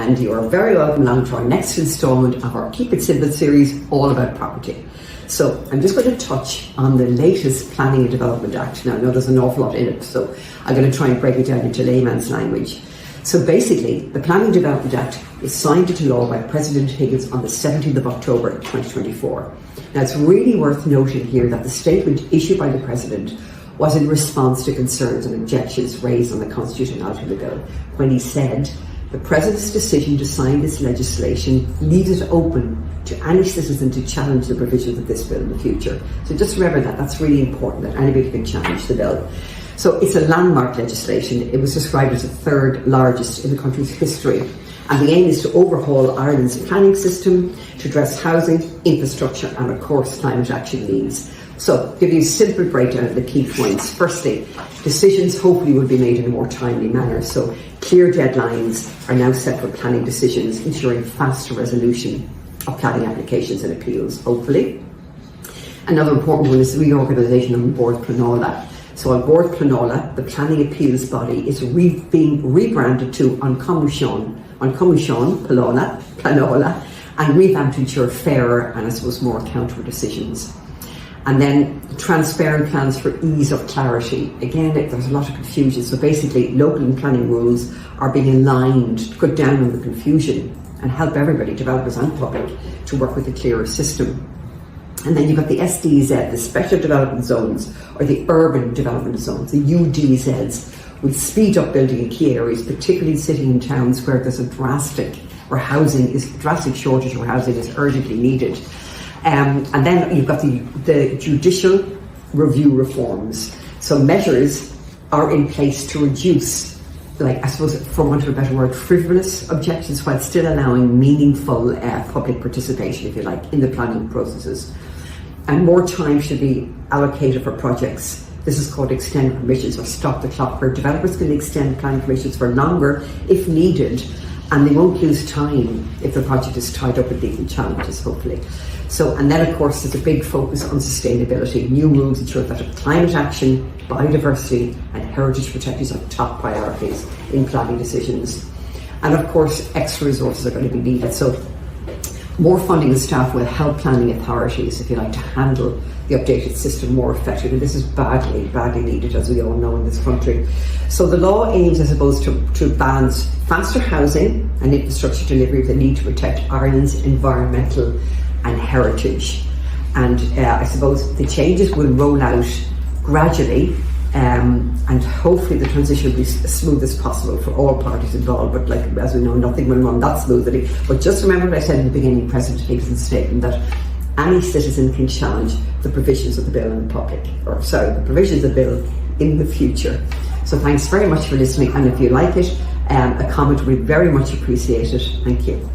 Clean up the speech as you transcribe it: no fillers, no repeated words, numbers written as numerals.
and you are very welcome along to our next instalment of our Keep It Simple series, all about property. So I'm just going to touch on the latest Planning and Development Act. Now I know there's an awful lot in it, so I'm going to try and break it down into layman's language. So basically, the Planning and Development Act is signed into law by President Higgins on the 17th of October 2024. Now it's really worth noting here that the statement issued by the President was in response to concerns and objections raised on the constitutionality of the bill, when he said, "The President's decision to sign this legislation leaves it open to any citizen to challenge the provisions of this bill in the future." So just remember that, that's really important, that anybody can challenge the bill. So it's a landmark legislation. It was described as the third largest in the country's history. And the aim is to overhaul Ireland's planning system to address housing, infrastructure and of course climate action needs. So, give you a simple breakdown of the key points. Firstly, decisions hopefully will be made in a more timely manner. So, clear deadlines are now set for planning decisions, ensuring faster resolution of planning applications and appeals, hopefully. Another important one is the reorganisation of Bord Pleanála. So, on Bord Pleanála, the planning appeals body is being rebranded to An Comisión Pleanála, and revamped to ensure fairer and I suppose more accountable decisions. And then transparent plans for ease of clarity. Again, there's a lot of confusion. So basically, local and planning rules are being aligned to cut down on the confusion and help everybody, developers and public, to work with a clearer system. And then you've got the SDZ, the Special Development Zones, or the Urban Development Zones, the UDZs, will speed up building in key areas, particularly in cities and towns where there's a drastic shortage where housing is urgently needed. And then you've got the judicial review reforms. So measures are in place to reduce, like I suppose for want of a better word, frivolous objections while still allowing meaningful public participation, if you like, in the planning processes. And more time should be allocated for projects. This is called extended permissions or stop the clock, where developers can extend planning permissions for longer if needed, and they won't lose time if the project is tied up with legal challenges, hopefully. So, and then of course there's a big focus on sustainability. New rules ensure that climate action, biodiversity and heritage protection are top priorities in planning decisions. And of course extra resources are going to be needed. So more funding and staff will help planning authorities, if you like, to handle the updated system more effectively. And this is badly needed, as we all know, in this country. So the law aims, I suppose, to balance faster housing and infrastructure delivery with the need to protect Ireland's environmental and heritage. And I suppose the changes will roll out gradually, and hopefully the transition will be as smooth as possible for all parties involved. But like, as we know, nothing will run that smoothly. But just remember what I said in the beginning, President Higgins' statement, that any citizen can challenge the provisions of the bill in public, the provisions of the bill in the future. So thanks very much for listening, and if you like it, a comment would be very much appreciated. Thank you.